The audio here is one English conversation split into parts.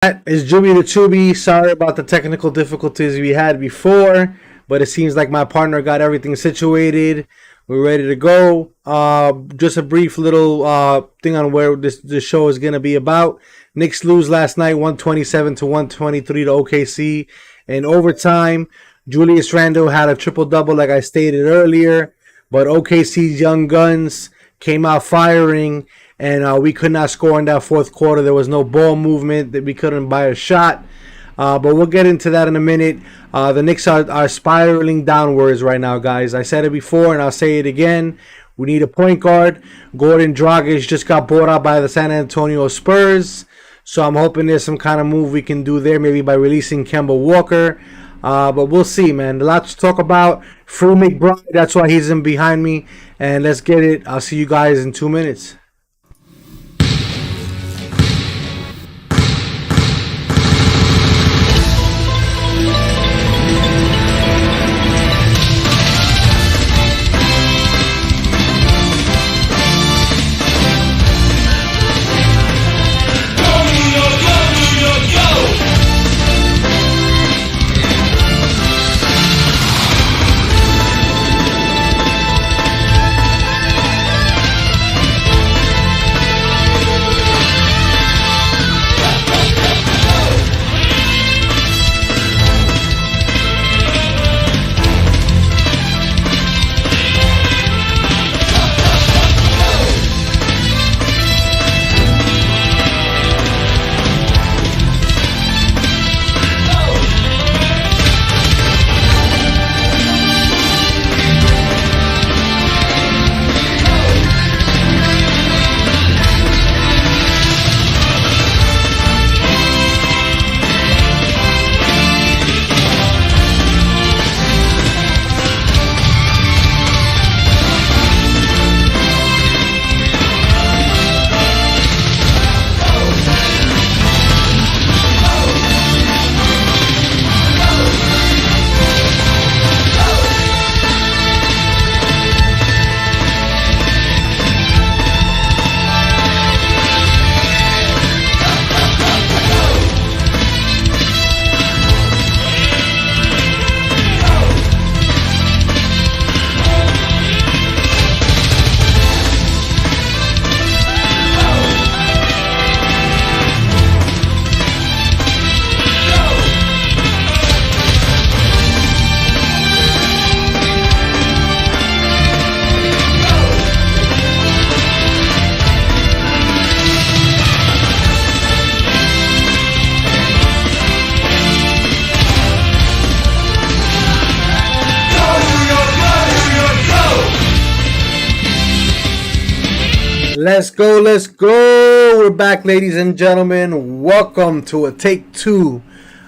It's Juby the Tubi. Sorry about the technical difficulties we had before, but it seems like my partner got everything situated. We're ready to go. Just a brief little thing on where this show is going to be about. Knicks lose last night, 127 to 123 to OKC in overtime. Julius Randle had a triple double, like I stated earlier, but OKC's young guns came out firing, and we could not score in that fourth quarter. There was no ball movement, that we couldn't buy a shot. But we'll get into that in a minute. The Knicks are spiraling downwards right now, guys. I said it before, and I'll say it again. We need a point guard. Gordon Dragic just got bought out by the San Antonio Spurs. So I'm hoping there's some kind of move we can do there, maybe by releasing Kemba Walker. But we'll see, man. A lot to talk about. Free Mcbride, that's why he's in behind me. And let's get it. I'll see you guys in 2 minutes. Let's go, let's go. We're back, ladies and gentlemen. Welcome to a take two.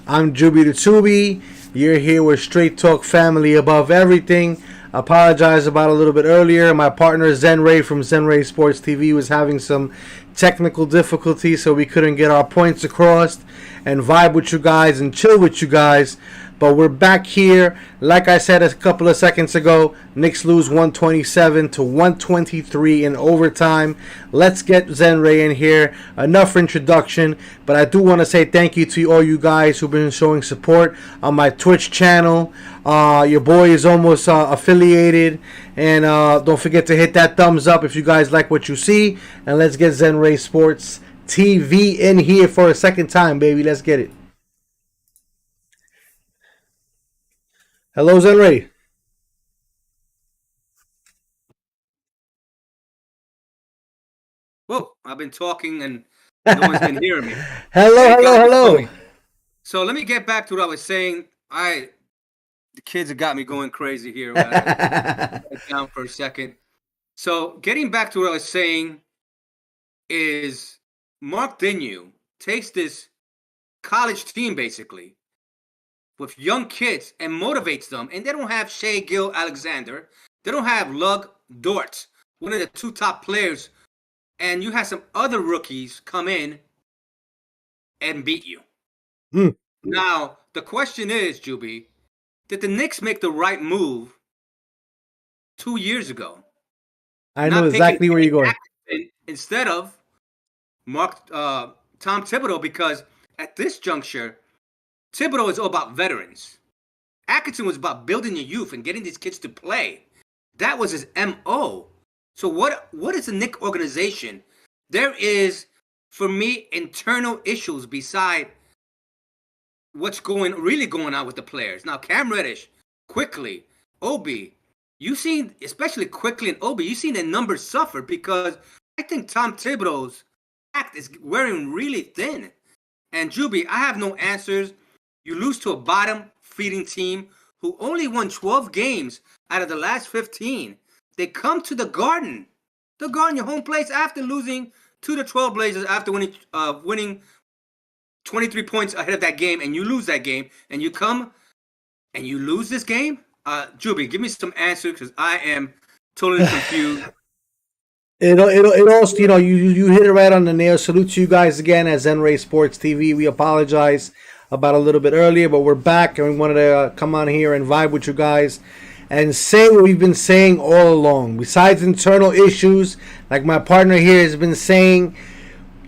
I'm Juby the Tubi. You're here with Straight Talk Family above everything. I apologize about a little bit earlier. My partner Zen Ray from Zen Ray Sports TV was having some technical difficulties, so we couldn't get our points across and vibe with you guys and chill with you guys. But we're back here. Like I said a couple of seconds ago, Knicks lose 127 to 123 in overtime. Let's get Zen Ray in here. Enough introduction, but I do want to say thank you to all you guys who've been showing support on my Twitch channel. Your boy is almost affiliated, and don't forget to hit that thumbs up if you guys like what you see. And let's get Zen Ray Sports TV in here for a second time, baby. Let's get it. Hello, Zen Ray. Whoa, I've been talking and no one's been hearing me. Hello, hello. So let me get back to what I was saying. The kids have got me going crazy here. Down for a second. So getting back to what I was saying is Mark Dignew takes this college team basically with young kids and motivates them, and they don't have Shea Gil-Alexander. They don't have Lug Dort, one of the two top players, and you have some other rookies come in and beat you. Now, the question is, Juby, did the Knicks make the right move 2 years ago? I know exactly where you're going. Instead of Tom Thibodeau, because at this juncture, Thibodeau is all about veterans. Atkinson was about building your youth and getting these kids to play. That was his MO. So what is the Knicks organization? There is, for me, internal issues beside what's really going on with the players. Now, Cam Reddish, Quickly, Obi, you seen, especially Quickly and Obi, you seen their numbers suffer because I think Tom Thibodeau's act is wearing really thin. And Juby, I have no answers. You lose to a bottom-feeding team who only won 12 games out of the last 15. They come to the Garden, your home place, after losing to the Trailblazers after winning 23 points ahead of that game, and you lose that game, and you come and you lose this game. Juby, give me some answers because I am totally confused. It also, you hit it right on the nail. Salute to you guys again at Zenray Sports TV. We apologize about a little bit earlier, but we're back and we wanted to come on here and vibe with you guys and say what we've been saying all along. Besides internal issues, like my partner here has been saying,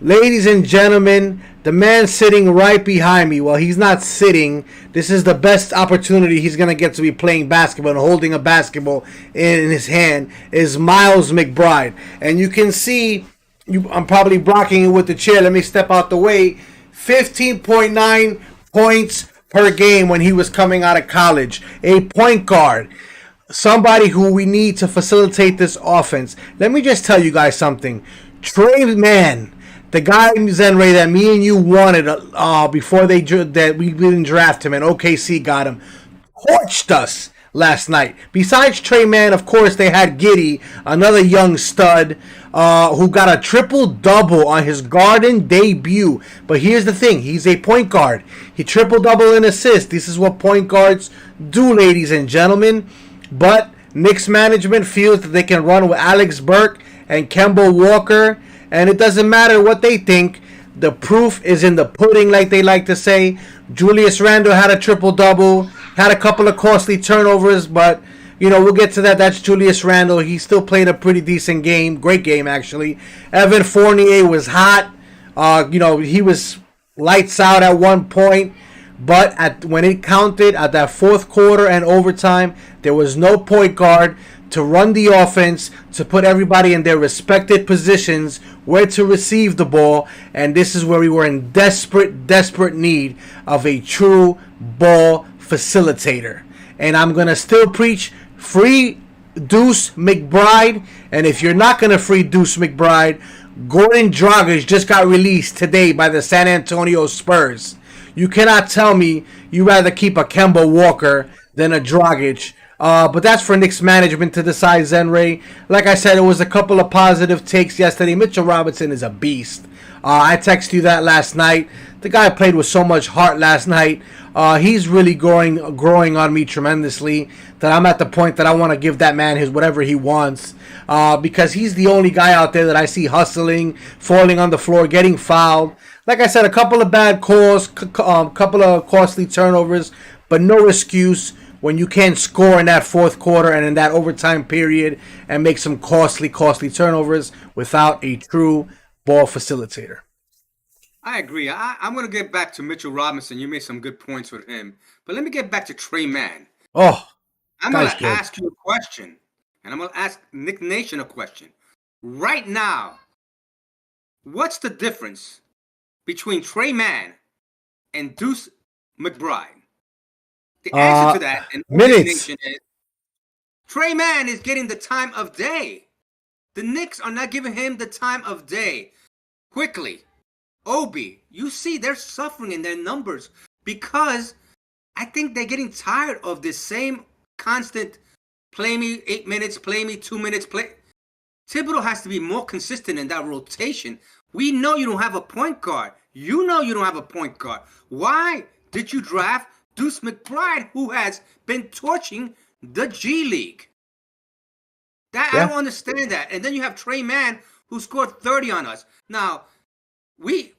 ladies and gentlemen, the man sitting right behind me, well, he's not sitting. This is the best opportunity he's going to get to be playing basketball and holding a basketball in his hand is Miles McBride. And you can see, I'm probably blocking it with the chair. Let me step out the way. 15.9 points per game when he was coming out of college. A point guard. Somebody who we need to facilitate this offense. Let me just tell you guys something. Trey Mann, the guy in Zenray that me and you wanted before we didn't draft him and OKC got him, torched us last night. Besides Trey Mann, of course, they had Giddey, another young stud who got a triple-double on his Garden debut. But here's the thing. He's a point guard. He triple-double in assists. This is what point guards do, ladies and gentlemen. But Knicks management feels that they can run with Alex Burke and Kemba Walker, and it doesn't matter what they think. The proof is in the pudding, like they like to say. Julius Randle had a triple-double, had a couple of costly turnovers, but, we'll get to that. That's Julius Randle. He still played a pretty decent game. Great game, actually. Evan Fournier was hot. He was lights out at one point. But when it counted at that fourth quarter and overtime, there was no point guard to run the offense, to put everybody in their respected positions where to receive the ball. And this is where we were in desperate need of a true ball facilitator. And I'm going to still preach free Deuce McBride. And if you're not going to free Deuce McBride, Goran Dragic just got released today by the San Antonio Spurs. You cannot tell me you rather keep a Kemba Walker than a Dragic. But that's for Knicks management to decide, Zenray. Like I said, it was a couple of positive takes yesterday. Mitchell Robinson is a beast. I texted you that last night. The guy played with so much heart last night. He's really growing on me tremendously. That I'm at the point that I want to give that man his whatever he wants. Because he's the only guy out there that I see hustling, falling on the floor, getting fouled. Like I said, a couple of bad calls, couple of costly turnovers, but no excuse when you can't score in that fourth quarter and in that overtime period and make some costly turnovers without a true ball facilitator. I agree. I'm going to get back to Mitchell Robinson. You made some good points with him. But let me get back to Trey Mann. Oh, I'm going to ask you a question, and I'm going to ask Nick Nation a question. Right now, what's the difference between Trey Mann and Deuce McBride? The answer to that in minutes is Trey Mann is getting the time of day. The Knicks are not giving him the time of day. Quickly, Obi, you see they're suffering in their numbers because I think they're getting tired of this same constant play me 8 minutes, play me 2 minutes, play. Thibodeau has to be more consistent in that rotation. We know you don't have a point guard. You know you don't have a point guard. Why did you draft Deuce McBride, who has been torching the G League? I don't understand that. And then you have Trey Mann, who scored 30 on us. Now, they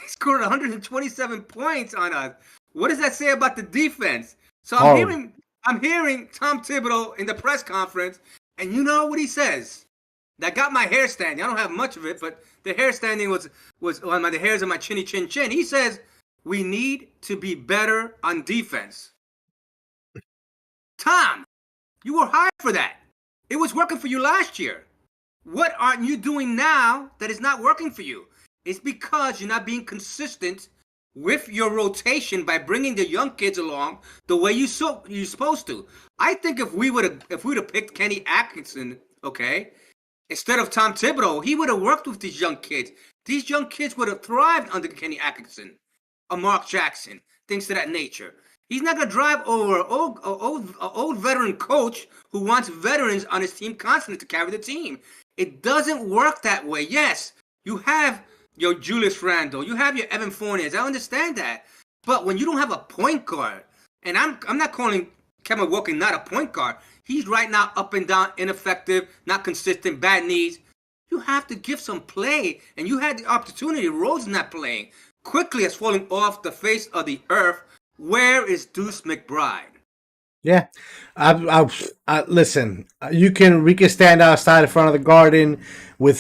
scored 127 points on us. What does that say about the defense? So I'm hearing Tom Thibodeau in the press conference, and you know what he says. that got my hair standing. I don't have much of it, but the hair standing was on the hairs of my chinny chin chin. He says we need to be better on defense. Tom, you were hired for that. It was working for you last year. What aren't you doing now that is not working for you? It's because you're not being consistent with your rotation by bringing the young kids along the way you're supposed to. I think if we would have picked Kenny Atkinson, okay, instead of Tom Thibodeau, he would have worked with these young kids. These young kids would have thrived under Kenny Atkinson, or Mark Jackson, things of that nature. He's not going to drive over an old veteran coach who wants veterans on his team constantly to carry the team. It doesn't work that way. Yes, you have your Julius Randle, you have your Evan Fournier. I understand that. But when you don't have a point guard, and I'm not calling Kevin Wilkins not a point guard. He's right now up and down, ineffective, not consistent, bad knees. You have to give some play. And you had the opportunity. Rose not playing. Quickly has fallen off the face of the earth. Where is Deuce McBride? Yeah, listen. We can stand outside in front of the Garden with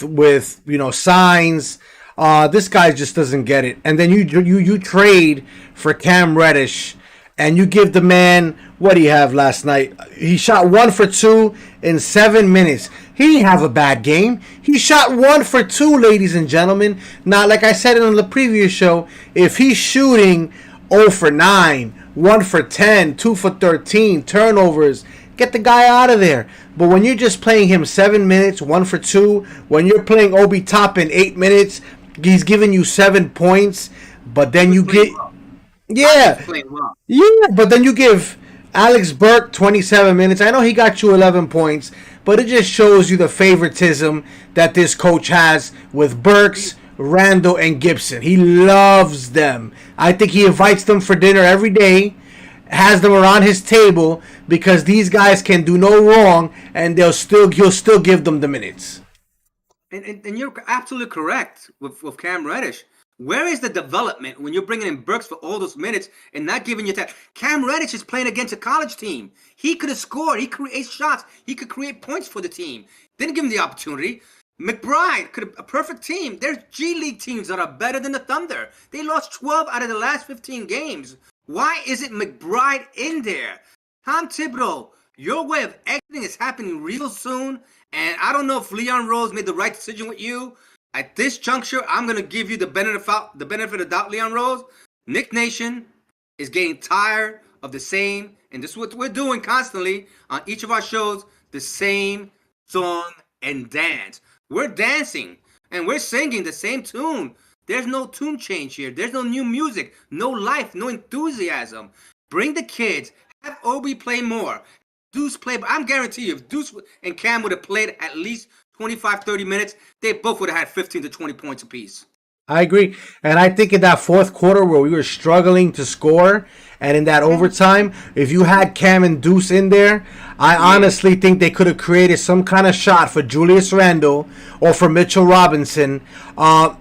signs. This guy just doesn't get it. And then you trade for Cam Reddish, and you give the man, what do you have last night? He shot 1 for 2 in 7 minutes. He didn't have a bad game. He shot 1 for 2, ladies and gentlemen. Now, like I said in the previous show, if he's shooting 0 for 9, 1 for 10, 2 for 13, turnovers, get the guy out of there. But when you're just playing him 7 minutes, 1 for 2, when you're playing Obi Toppin 8 minutes, he's giving you 7 points, but then you get... Yeah, but then you give Alex Burke 27 minutes. I know he got you 11 points, but it just shows you the favoritism that this coach has with Burks, Randall, and Gibson. He loves them. I think he invites them for dinner every day, has them around his table, because these guys can do no wrong, and he'll still give them the minutes. And you're absolutely correct with Cam Reddish. Where is the development when you're bringing in Burks for all those minutes and not giving you time? Cam Reddish is playing against a college team. He could have scored. He creates shots. He could create points for the team. Didn't give him the opportunity. McBride could have a perfect team. There's G League teams that are better than the Thunder. They lost 12 out of the last 15 games. Why isn't McBride in there? Tom Thibodeau, your way of exiting is happening real soon. And I don't know if Leon Rose made the right decision with you. At this juncture, I'm going to give you the benefit of the doubt, Leon Rose. Knick Nation is getting tired of the same, and this is what we're doing constantly on each of our shows, the same song and dance. We're dancing, and we're singing the same tune. There's no tune change here. There's no new music, no life, no enthusiasm. Bring the kids. Have Obi play more. Deuce play, but I'm guaranteeing you, if Deuce and Cam would have played at least 25, 30 minutes, they both would have had 15 to 20 points apiece. I agree. And I think in that fourth quarter where we were struggling to score, and in that overtime, if you had Cam and Deuce in there, I honestly think they could have created some kind of shot for Julius Randle or for Mitchell Robinson.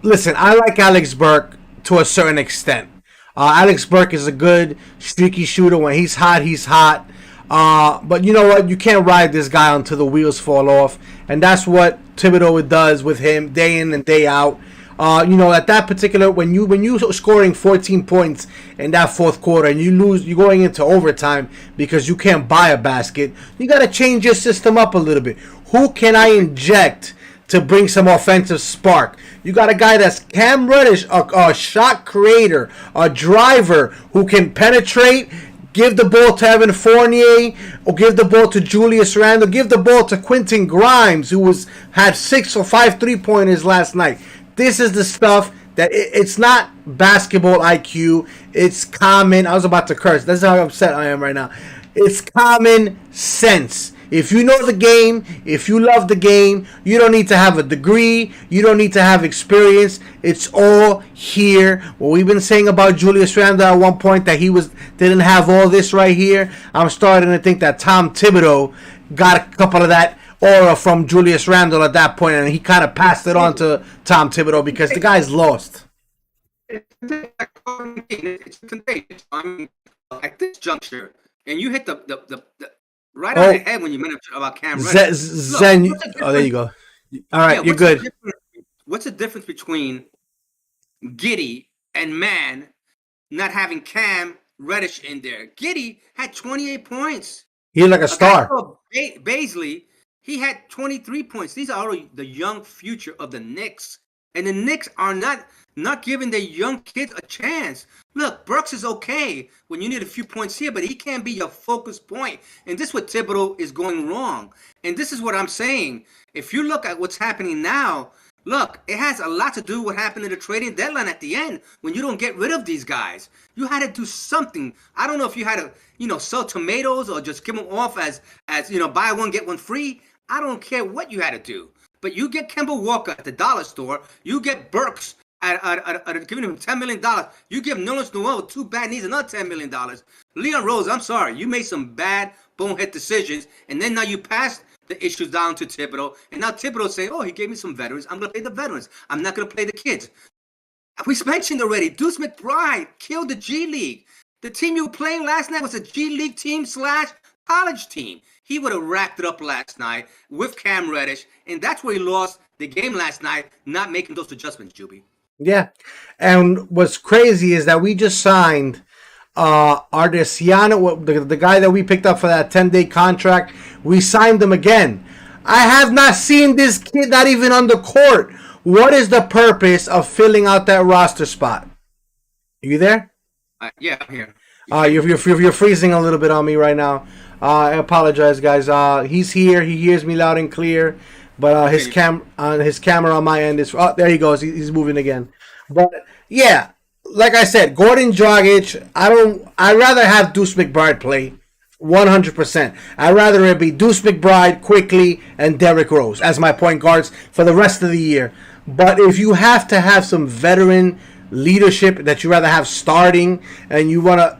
Listen, I like Alex Burke to a certain extent. Alex Burke is a good streaky shooter. When he's hot, he's hot. But you know what? You can't ride this guy until the wheels fall off. And that's what Thibodeau does with him day in and day out. At that particular, when you scoring 14 points in that fourth quarter and you're going into overtime because you can't buy a basket, you got to change your system up a little bit. Who can I inject to bring some offensive spark? You got a guy that's Cam Reddish, a shot creator, a driver who can penetrate. Give the ball to Evan Fournier, or give the ball to Julius Randle. Give the ball to Quentin Grimes, who had 6 or 5 3-pointers last night. This is the stuff that it's not basketball IQ. It's common. I was about to curse. That's how upset I am right now. It's common sense. If you know the game, if you love the game, you don't need to have a degree. You don't need to have experience. It's all here. What we've been saying about Julius Randle at one point, that he didn't have all this right here. I'm starting to think that Tom Thibodeau got a couple of that aura from Julius Randle at that point, and he kind of passed it on to Tom Thibodeau because the guy's lost. It's contagious. At this juncture, and you hit the right on the head when you mentioned about Cam Reddish. There you go. All right, Yeah, you're good. what's the difference between Giddy and Man not having Cam Reddish in there? Giddy had 28 points. He's like a A guy star. called Baisley, he had 23 points. These are all the young future of the Knicks. And the Knicks are not giving their young kids a chance. Look, Brooks is okay when you need a few points here, but he can't be your focus point. And this is what Thibodeau is going wrong. And this is what I'm saying. If you look at what's happening now, look, it has a lot to do with what happened in the trading deadline at the end when you don't get rid of these guys. You had to do something. I don't know if you had to, sell tomatoes or just give them off as buy one get one free. I don't care what you had to do. But you get Kemba Walker at the dollar store. You get Burks at giving him $10 million. You give Nerlens Noel with 2 bad knees another $10 million. Leon Rose, I'm sorry. You made some bad bonehead decisions. And then now you passed the issues down to Thibodeau. And now Thibodeau saying, oh, he gave me some veterans. I'm going to play the veterans. I'm not going to play the kids. We mentioned already, Deuce McBride killed the G League. The team you were playing last night was a G League team / college team. He would have racked it up last night with Cam Reddish, and that's where he lost the game last night, not making those adjustments, Juby. Yeah. And what's crazy is that we just signed Ardesiano, the guy that we picked up for that 10-day contract. We signed him again. I have not seen this kid not even on the court. What is the purpose of filling out that roster spot? Are you there? Yeah, I'm here. You're freezing a little bit on me right now. I apologize, guys. He's here. He hears me loud and clear. But his camera on my end is... Oh, there he goes. He's moving again. But, yeah, like I said, Gordon Dragic, I'd rather have Deuce McBride play 100%. I'd rather it be Deuce McBride, Quickly, and Derrick Rose as my point guards for the rest of the year. But if you have to have some veteran leadership that you rather have starting and you want to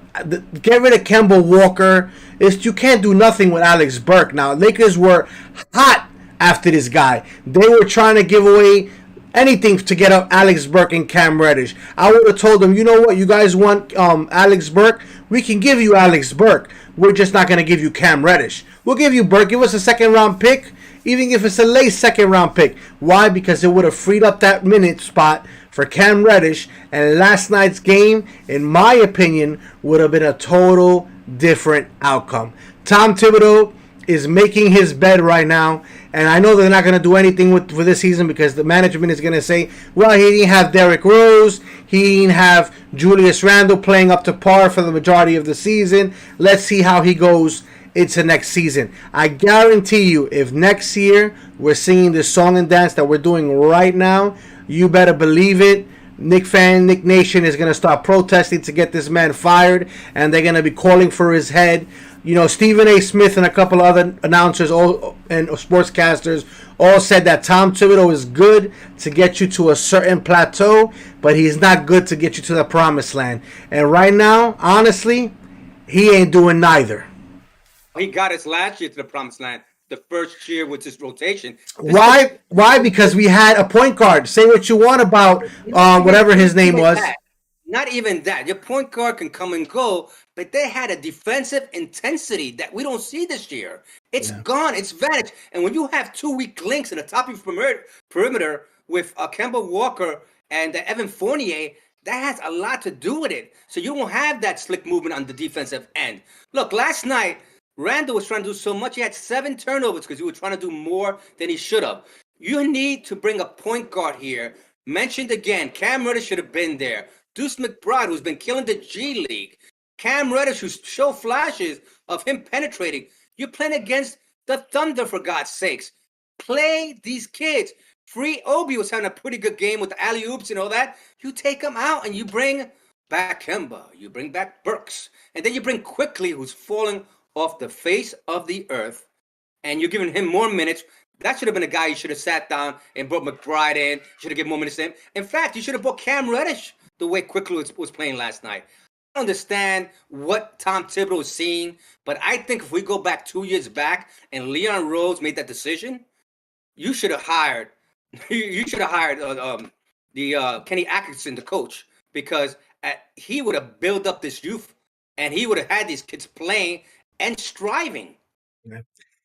get rid of Kemba Walker, you can't do nothing with Alex Burke. Now, Lakers were hot after this guy. They were trying to give away anything to get up Alex Burke and Cam Reddish. I would have told them, you know what, you guys want Alex Burke? We can give you Alex Burke. We're just not going to give you Cam Reddish. We'll give you Burke. Give us a second-round pick, even if it's a late second-round pick. Why? Because it would have freed up that minute spot for Cam Reddish, and last night's game, in my opinion, would have been a total different outcome. Tom Thibodeau is making his bed right now, and I know they're not going to do anything for this season because the management is going to say, well, he didn't have Derrick Rose, he didn't have Julius Randle playing up to par for the majority of the season. Let's see how he goes into next season. I guarantee you, if next year we're singing this song and dance that we're doing right now, you better believe it. Nick Nation is going to start protesting to get this man fired, and they're going to be calling for his head. Stephen A. Smith and a couple other announcers and sportscasters all said that Tom Thibodeau is good to get you to a certain plateau, but he's not good to get you to the promised land. And right now, honestly, he ain't doing neither. He got us last year to the promised land. The first year with this rotation. Why? Because we had a point guard. Say what you want about whatever his name was. Not even that. Your point guard can come and go, but they had a defensive intensity that we don't see this year. It's gone. It's vanished. And when you have 2 weak links in the top of your perimeter with Kemba Walker and Evan Fournier, that has a lot to do with it. So you don't have that slick movement on the defensive end. Look, last night, Randall was trying to do so much. He had 7 turnovers because he was trying to do more than he should have. You need to bring a point guard here. Mentioned again, Cam Reddish should have been there. Deuce McBride, who's been killing the G League. Cam Reddish, who show flashes of him penetrating. You're playing against the Thunder, for God's sakes. Play these kids. Free Obi was having a pretty good game with the alley-oops and all that. You take him out and you bring back Kemba. You bring back Burks. And then you bring Quickly, who's falling off the face of the earth, and you're giving him more minutes. That should have been a guy you should have sat down and brought McBride in. Should have given more minutes to him. In fact, you should have brought Cam Reddish the way Quickly was playing last night. I understand what Tom Thibodeau is seeing, but I think if we go back 2 years back and Leon Rose made that decision, you should have hired Kenny Atkinson, the coach, because he would have built up this youth and he would have had these kids playing and striving.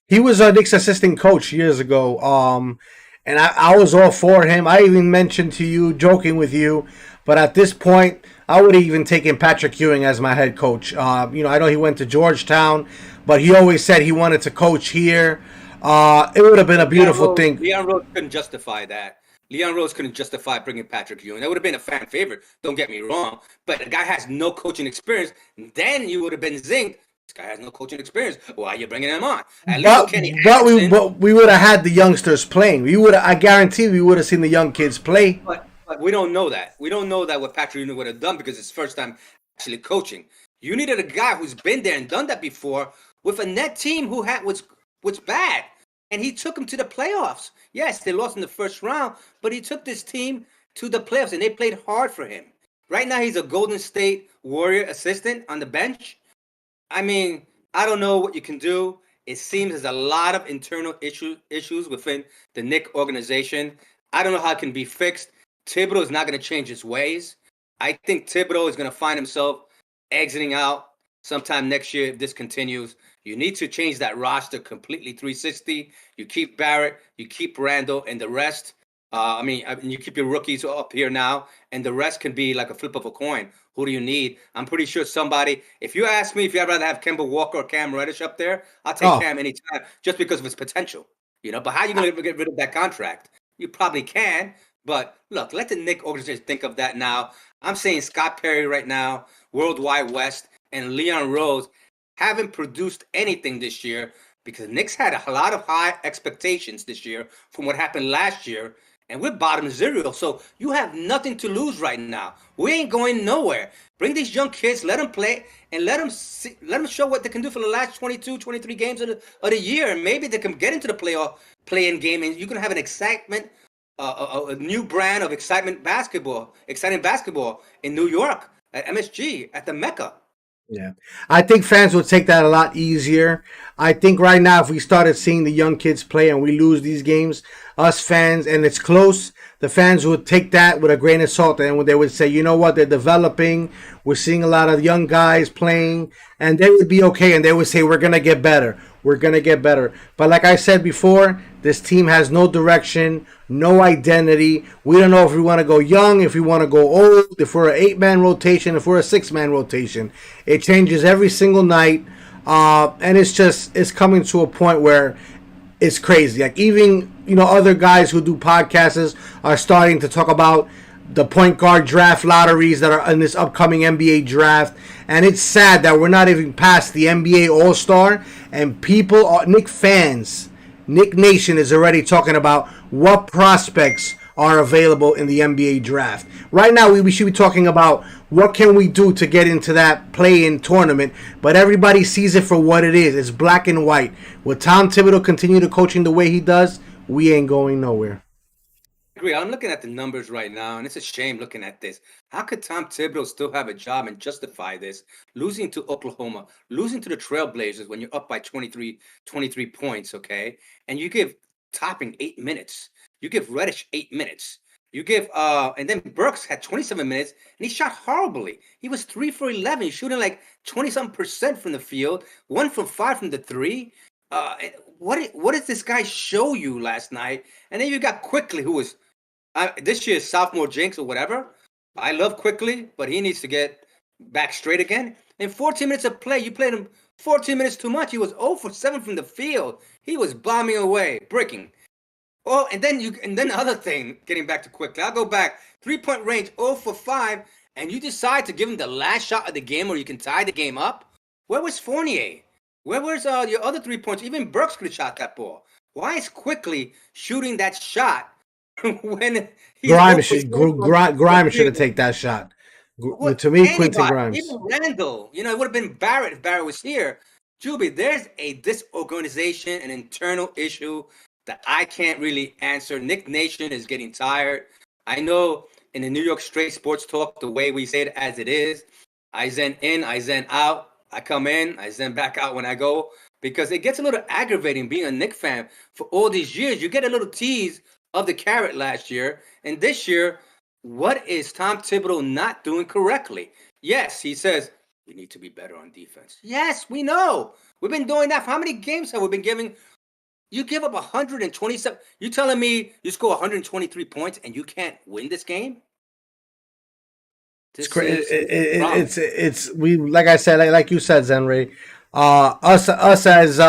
He was Nick's assistant coach years ago. and I was all for him. I even mentioned to you, joking with you, but at this point, I would have even taken Patrick Ewing as my head coach. I know he went to Georgetown, but he always said he wanted to coach here. It would have been a beautiful thing. Leon Rose couldn't justify that. Leon Rose couldn't justify bringing Patrick Ewing. That would have been a fan favorite. Don't get me wrong, but the guy has no coaching experience. Then you would have been zinged. This guy has no coaching experience. Why are you bringing him on? At least Kenny Atkinson. But we would have had the youngsters playing. I guarantee we would have seen the young kids play. But we don't know that. We don't know that what Patrick Ewing would have done because it's first time actually coaching. You needed a guy who's been there and done that before with a net team who was bad. And he took them to the playoffs. Yes, they lost in the first round, but he took this team to the playoffs, and they played hard for him. Right now, he's a Golden State Warrior assistant on the bench. I mean, I don't know what you can do. It seems there's a lot of internal issues within the Knicks organization. I don't know how it can be fixed. Thibodeau is not going to change his ways. I think Thibodeau is going to find himself exiting out sometime next year if this continues. You need to change that roster completely 360. You keep Barrett, you keep Randall, and the rest. You keep your rookies up here now, and the rest can be like a flip of a coin. Who do you need? I'm pretty sure somebody. If you ask me if you'd rather have Kemba Walker or Cam Reddish up there, I'll take Cam anytime just because of his potential. But how are you going to get rid of that contract? You probably can, but look, let the Knicks organization think of that now. I'm saying Scott Perry right now, Worldwide West, and Leon Rose haven't produced anything this year because the Knicks had a lot of high expectations this year from what happened last year, and we're bottom zero. So you have nothing to lose right now. We ain't going nowhere. Bring these young kids, let them play, and let them show what they can do for the last 22, 23 games of the year, and maybe they can get into the play-in game, and you can have an excitement, a new brand of exciting basketball in New York at MSG at the Mecca. Yeah, I think fans would take that a lot easier. I think right now, if we started seeing the young kids play and we lose these games, us fans, and it's close, the fans would take that with a grain of salt, and they would say, you know what, they're developing. We're seeing a lot of young guys playing, and they would be okay, and they would say, we're going to get better. We're going to get better. But like I said before, this team has no direction, no identity. We don't know if we want to go young, if we want to go old, if we're an 8-man rotation, if we're a 6-man rotation. It changes every single night, and it's coming to a point where it's crazy. Like even other guys who do podcasts are starting to talk about the point guard draft lotteries that are in this upcoming NBA draft. And it's sad that we're not even past the NBA All-Star. And people, Knicks fans, Knicks Nation is already talking about what prospects are available in the NBA draft. Right now, we should be talking about what can we do to get into that play-in tournament. But everybody sees it for what it is. It's black and white. Will Tom Thibodeau continue to coaching the way he does? We ain't going nowhere. Agree. I'm looking at the numbers right now, and it's a shame looking at this. How could Tom Thibodeau still have a job and justify this? Losing to Oklahoma, losing to the Trailblazers when you're up by 23 points, okay? And you give Topping 8 minutes. You give Reddish 8 minutes. You give and then Burks had 27 minutes, and he shot horribly. He was 3 for 11. He's shooting like 20-something% from the field, 1 for 5 from the three. What did this guy show you last night? And then you got Quickly, who was this year's sophomore jinx or whatever. I love Quickly, but he needs to get back straight again. In 14 minutes of play, you played him 14 minutes too much. He was 0 for 7 from the field. He was bombing away, bricking. Oh, and then the other thing, getting back to Quickly, I'll go back. 3-point range, 0 for 5, and you decide to give him the last shot of the game where you can tie the game up. Where was Fournier? Where was your other 3 points? Even Burks could have shot that ball. Why is Quickly shooting that shot when Grimes should have taken that shot? To me, Quentin Grimes. Even Randall. It would have been Barrett if Barrett was here. Juby, there's a disorganization, an internal issue that I can't really answer. Knicks Nation is getting tired. I know in the New York Straight Sports Talk, the way we say it as it is, I zen in, I zen out. I come in, I zen back out when I go, because it gets a little aggravating being a Knicks fan for all these years. You get a little tease of the carrot last year, and this year, what is Tom Thibodeau not doing correctly? Yes, he says, we need to be better on defense. Yes, we know. We've been doing that. For how many games have we been giving You give up 127. You telling me you score 123 points and you can't win this game? It's This crazy. seems wrong. It's we like I said, like you said, Zenray. Us as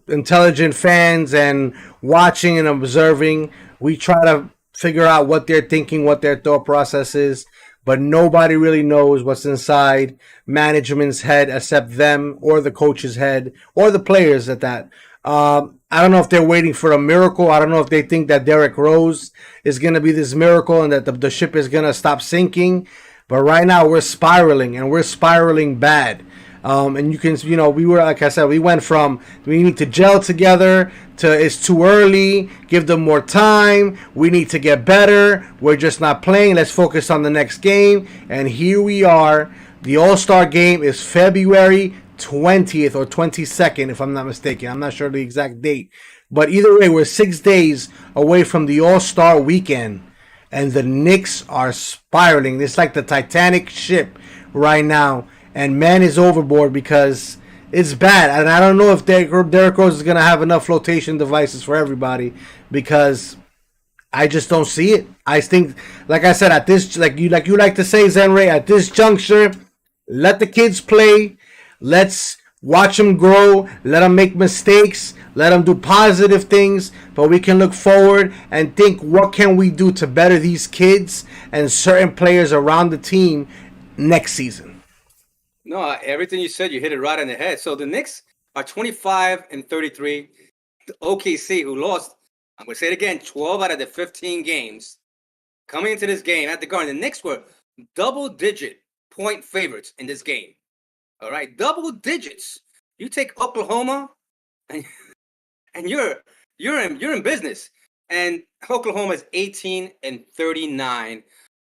intelligent fans and watching and observing, we try to figure out what they're thinking, what their thought process is, but nobody really knows what's inside management's head except them or the coach's head or the players at that. I don't know if they're waiting for a miracle. I don't know if they think that Derrick Rose is going to be this miracle and that the ship is going to stop sinking. But right now we're spiraling and we're spiraling bad. And you can, we were, like I said, we went from we need to gel together to it's too early, give them more time, we need to get better, we're just not playing, let's focus on the next game. And here we are. The All-Star game is February 20th or 22nd, if I'm not mistaken. I'm not sure the exact date. But either way, we're 6 days away from the All-Star weekend. And the Knicks are spiraling. It's like the Titanic ship right now. And man is overboard because it's bad. And I don't know if Derrick Rose is going to have enough flotation devices for everybody because I just don't see it. I think, like I said, at this, like you like to say, Zenray, at this juncture, let the kids play. Let's watch them grow. Let them make mistakes. Let them do positive things. But we can look forward and think, what can we do to better these kids and certain players around the team next season? No, everything you said, you hit it right on the head. So the Knicks are 25-33. The OKC, who lost, I'm going to say it again, 12 out of the 15 games coming into this game at the Garden. The Knicks were double-digit point favorites in this game. All right, double digits. You take Oklahoma, and you're in business. And Oklahoma is 18-39,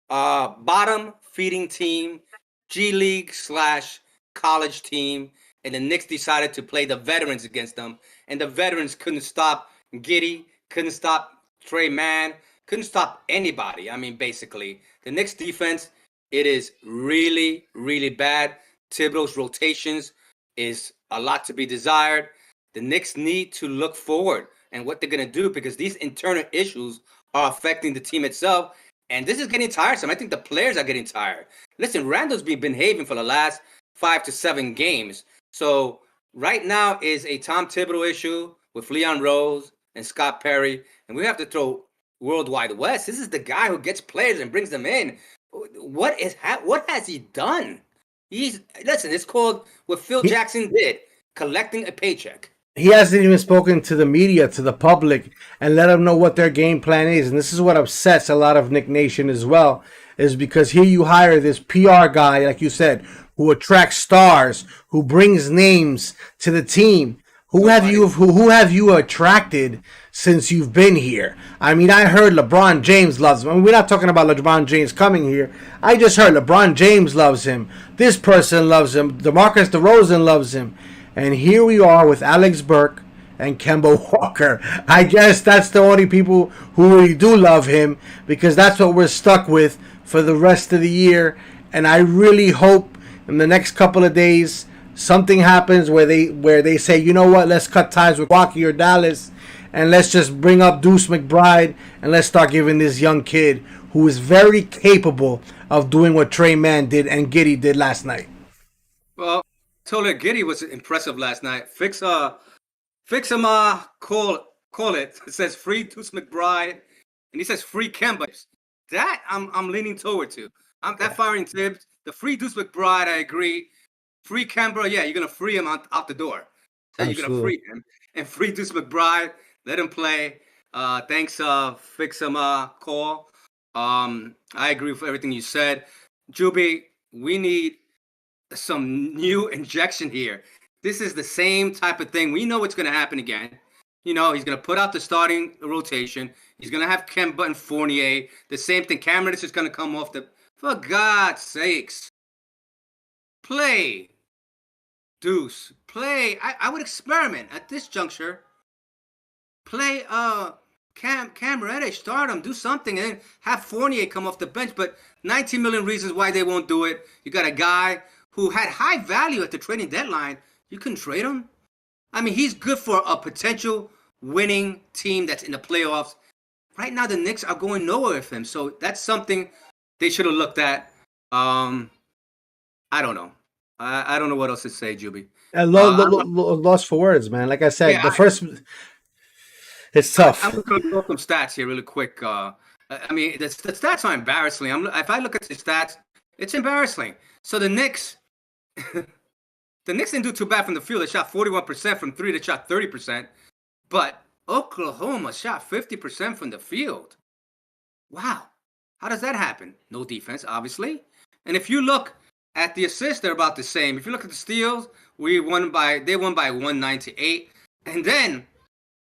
bottom feeding team, G League / college team, and the Knicks decided to play the veterans against them, and the veterans couldn't stop Giddey, couldn't stop Trey Mann, couldn't stop anybody. I mean, basically, the Knicks defense, it is really, really bad. Thibodeau's rotations is a lot to be desired. The Knicks need to look forward and what they're going to do because these internal issues are affecting the team itself. And this is getting tiresome. I think the players are getting tired. Listen, Randall's been behaving for the last 5 to 7 games. So right now is a Tom Thibodeau issue with Leon Rose and Scott Perry. And we have to throw Worldwide West. This is the guy who gets players and brings them in. What has he done? Listen, it's called what Phil Jackson did, collecting a paycheck. He hasn't even spoken to the media, to the public, and let them know what their game plan is. And this is what upsets a lot of Knick Nation as well, is because here you hire this PR guy, like you said, who attracts stars, who brings names to the team. Who have you attracted since you've been here? I mean, I heard LeBron James loves him. I mean, we're not talking about LeBron James coming here. I just heard LeBron James loves him. This person loves him. DeMarcus DeRozan loves him. And here we are with Alex Burke and Kemba Walker. I guess that's the only people who really do love him because that's what we're stuck with for the rest of the year. And I really hope in the next couple of days something happens where they say, you know what, let's cut ties with Milwaukee or Dallas and let's just bring up Deuce McBride and let's start giving this young kid who is very capable of doing what Trey Mann did and Giddey did last night. Well, I told her Giddey was impressive last night. Fix him, call it. It says free Deuce McBride, and he says free Kemba. That I'm leaning toward to. That firing Tibbs, the free Deuce McBride, I agree. Free Kemba, yeah, you're gonna free him out the door. So you're gonna free him and free Deuce McBride. Let him play. Thanks, fix him call. I agree with everything you said. Juby, we need some new injection here. This is the same type of thing. We know what's going to happen again. You know, he's going to put out the starting rotation. He's going to have Kemba and Fournier. The same thing. Cameron is just going to come off the... For God's sakes. Play. Deuce. Play. I would experiment at this juncture. Play Cam Reddish. Start him. Do something. And then have Fournier come off the bench. But 19 million reasons why they won't do it. You got a guy who had high value at the trading deadline. You couldn't trade him. I mean, he's good for a potential winning team that's in the playoffs. Right now, the Knicks are going nowhere with him, so that's something they should have looked at. I don't know. I don't know what else to say, Juby. Lost for words, man. Like I said, Yeah, the first, it's I'm tough. going to throw some stats here really quick. I mean, the stats are embarrassing. If I look at the stats, it's embarrassing. So the Knicks, the Knicks didn't do too bad from the field. They shot 41% from three. They shot 30%. But Oklahoma shot 50% from the field. Wow. How does that happen? No defense, obviously. And if you look at the assists, they're about the same. If you look at the steals, they won by 198. And then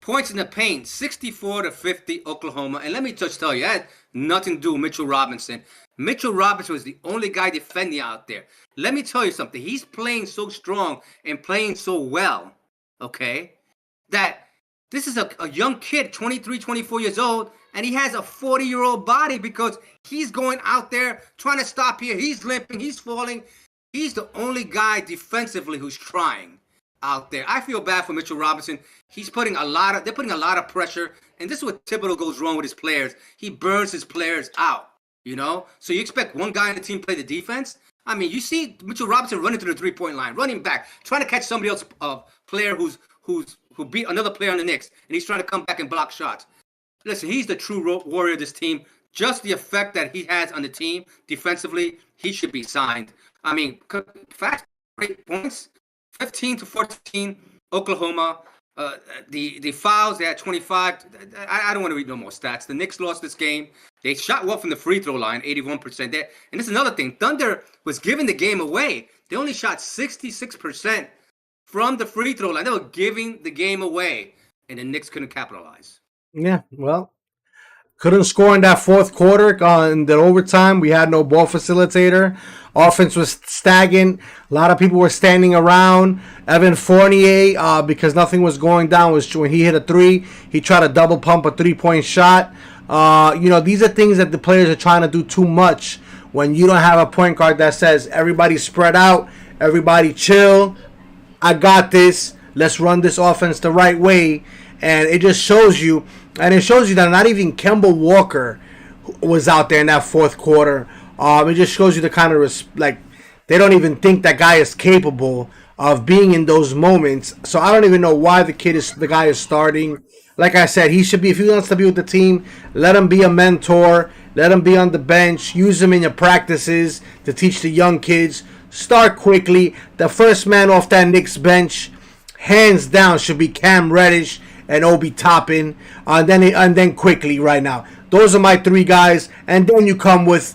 points in the paint, 64-50 Oklahoma. And let me just tell you, that had nothing to do with Mitchell Robinson. Mitchell Robinson was the only guy defending out there. Let me tell you something. He's playing so strong and playing so well, okay, that this is a young kid, 23, 24 years old, and he has a 40-year-old body because he's going out there trying to stop here. He's limping. He's falling. He's the only guy defensively who's trying out there. I feel bad for Mitchell Robinson. They're putting a lot of pressure, and this is what Thibodeau goes wrong with his players. He burns his players out, So you expect one guy on the team to play the defense? I mean, you see Mitchell Robinson running to the three-point line, running back, trying to catch somebody else, player who beat another player on the Knicks, and he's trying to come back and block shots. Listen, he's the true warrior of this team. Just the effect that he has on the team defensively, he should be signed. I mean, fast break points, 15-14, Oklahoma. The fouls, they had 25. I don't want to read no more stats. The Knicks lost this game. They shot well from the free throw line, 81% there. And this is another thing. Thunder was giving the game away. They only shot 66% from the free throw line. They were giving the game away, and the Knicks couldn't capitalize. Yeah, well, couldn't score in that fourth quarter. In the overtime, we had no ball facilitator. Offense was stagnant. A lot of people were standing around. Evan Fournier, because nothing was going down, was when he hit a three, he tried to double pump a three-point shot. These are things that the players are trying to do too much when you don't have a point guard that says, everybody spread out, everybody chill, I got this, let's run this offense the right way. And it just shows you, that not even Kemba Walker was out there in that fourth quarter. It just shows you the kind of, they don't even think that guy is capable of being in those moments. So I don't even know why the guy is starting. Like I said, he should be, if he wants to be with the team, let him be a mentor. Let him be on the bench. Use him in your practices to teach the young kids. Start quickly. The first man off that Knicks bench, hands down, should be Cam Reddish and Obi Toppin. And then quickly right now. Those are my three guys. And then you come with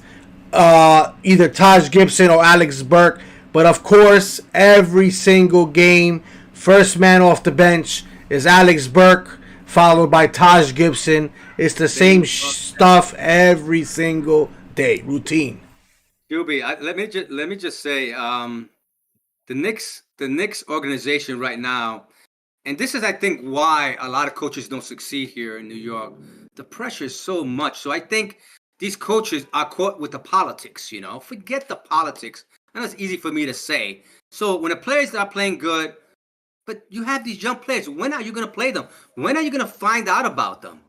either Taj Gibson or Alex Burke. But of course, every single game, first man off the bench is Alex Burke, followed by Taj Gibson. It's the same stuff every single day, routine. Juby, let me just say, the Knicks organization right now, and this is, I think, why a lot of coaches don't succeed here in New York. The pressure is so much. So I think these coaches are caught with the politics. Forget the politics. I know it's easy for me to say. So when the players are playing good, but you have these young players, when are you going to play them? When are you going to find out about them?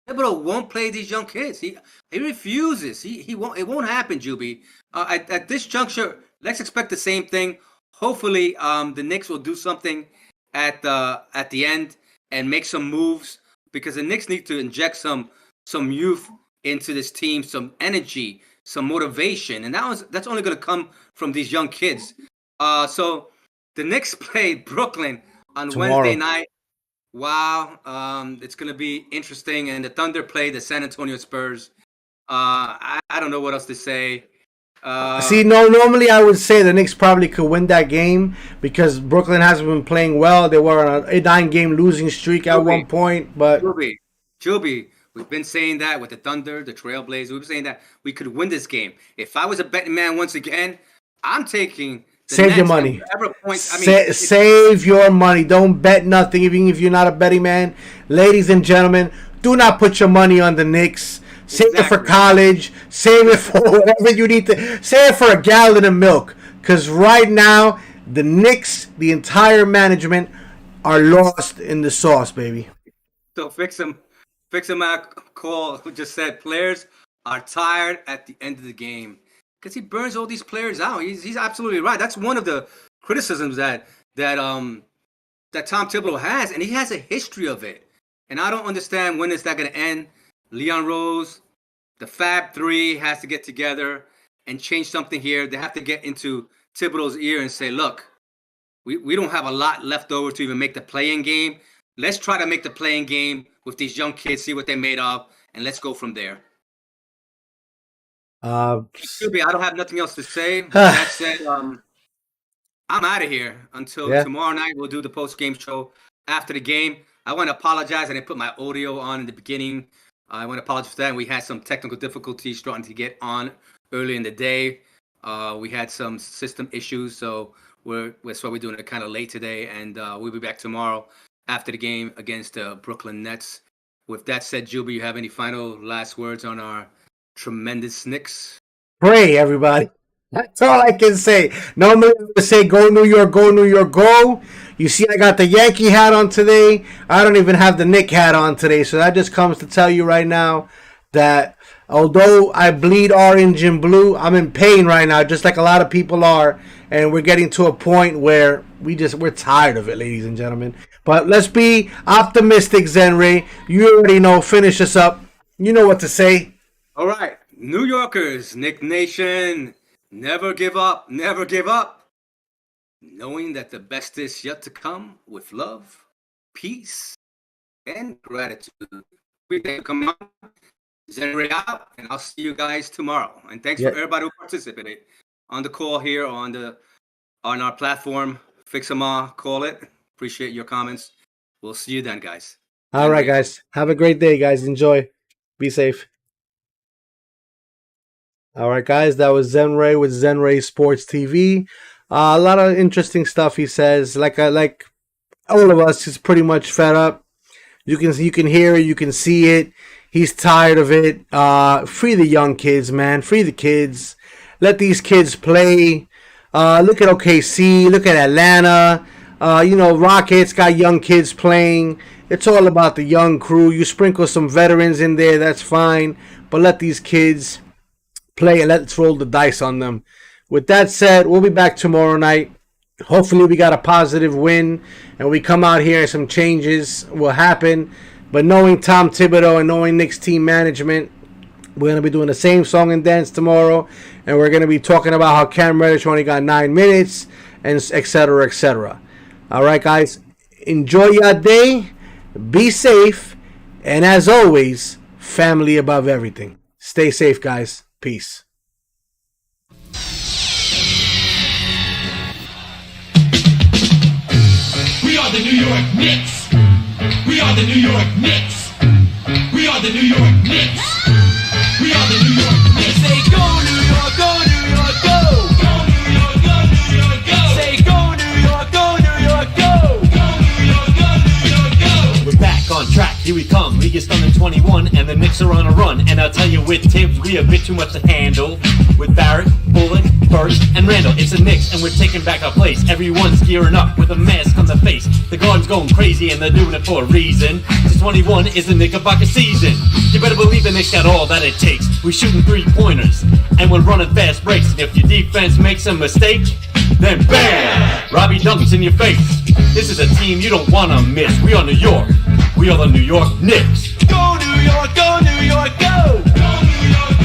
Thibodeau won't play these young kids. He refuses. He won't. It won't happen, Juby. At this juncture, let's expect the same thing. Hopefully, the Knicks will do something at the end and make some moves, because the Knicks need to inject some youth into this team, some energy, some motivation, and that's only going to come from these young kids. So the Knicks play Brooklyn on tomorrow. Wednesday night. Wow, it's going to be interesting. And the Thunder play the San Antonio Spurs. I don't know what else to say. Normally I would say the Knicks probably could win that game because Brooklyn hasn't been playing well. They were on a 9-game losing streak at one point. But Juby, we've been saying that with the Thunder, the Trailblazers. We've been saying that we could win this game. If I was a betting man once again, I'm taking save your money. Save your money. Don't bet nothing, even if you're not a betting man. Ladies and gentlemen, do not put your money on the Knicks. Save it for college. Save it for whatever you need to. Save it for a gallon of milk. Because right now, the Knicks, the entire management, are lost in the sauce, baby. So fix him out call who just said players are tired at the end of the game because he burns all these players out. He's absolutely right. That's one of the criticisms that Tom Thibodeau has, and he has a history of it. And I don't understand when is that going to end. Leon Rose, the Fab Three has to get together and change something here. They have to get into Thibodeau's ear and say, look, we don't have a lot left over to even make the play-in game. Let's try to make the play-in game with these young kids, see what they're made of, and let's go from there. I don't have nothing else to say. That said, I'm out of here until tomorrow night. We'll do the post-game show after the game. I want to apologize. I didn't put my audio on in the beginning. I want to apologize for that. We had some technical difficulties starting to get on early in the day. We had some system issues, so that's why we're doing it kind of late today. And we'll be back tomorrow after the game against the Brooklyn Nets. With that said, Juby, you have any final last words on our tremendous Knicks? Pray, everybody. That's all I can say. Normally I would say go New York, go New York, go. You see I got the Yankee hat on today. I don't even have the Knick hat on today. So that just comes to tell you right now that although I bleed orange and blue, I'm in pain right now, just like a lot of people are. And we're getting to a point where we're tired of it, ladies and gentlemen. But let's be optimistic, Zenray. You already know. Finish us up. You know what to say. All right. New Yorkers, Knick Nation, never give up. Never give up. Knowing that the best is yet to come with love, peace, and gratitude. We thank you for coming on. Zenray out, and I'll see you guys tomorrow. And thanks for everybody who participated on the call here on our platform. Fix 'em all, call it. Appreciate your comments. We'll see you then, guys. All right, guys. Have a great day, guys. Enjoy. Be safe. All right, guys. That was Zenray with Zenray Sports TV. A lot of interesting stuff he says. Like all of us, he's pretty much fed up. You can hear it. You can see it. He's tired of it. Free the young kids, man. Free the kids. Let these kids play. Look at OKC. Look at Atlanta. Rockets got young kids playing. It's all about the young crew. You sprinkle some veterans in there, that's fine. But let these kids play and let's roll the dice on them. With that said, we'll be back tomorrow night. Hopefully we got a positive win and we come out here and some changes will happen. But knowing Tom Thibodeau and knowing Knicks team management, we're going to be doing the same song and dance tomorrow. And we're going to be talking about how Cam Reddish only got 9 minutes and et cetera, et cetera. All right, guys. Enjoy your day. Be safe. And as always, family above everything. Stay safe, guys. Peace. We are the New York Knicks. We are the New York Knicks. We are the New York Knicks. We are the New York Knicks. Say go New York, go New York, go. Go New York, go New York, go. Say go New York, go New York, go. Go New York, go New York, go. We're back on track, here we come. League is done in 21 and the Knicks are on a run. And I'll tell you with Tibbs, we a bit too much to handle. With Barrett, Bullock, Burst, and Randall, it's the Knicks and we're taking back our place. Everyone's gearing up with a mask on the face. The Garden's going crazy and they're doing it for a reason. 21 is the Knickerbocker season. You better believe the Knicks got all that it takes. We're shooting 3-pointers and we're running fast breaks. And if your defense makes a mistake, then BAM! Robbie Duncan's in your face. This is a team you don't want to miss. We are New York. We are the New York Knicks. Go New York, go New York, go!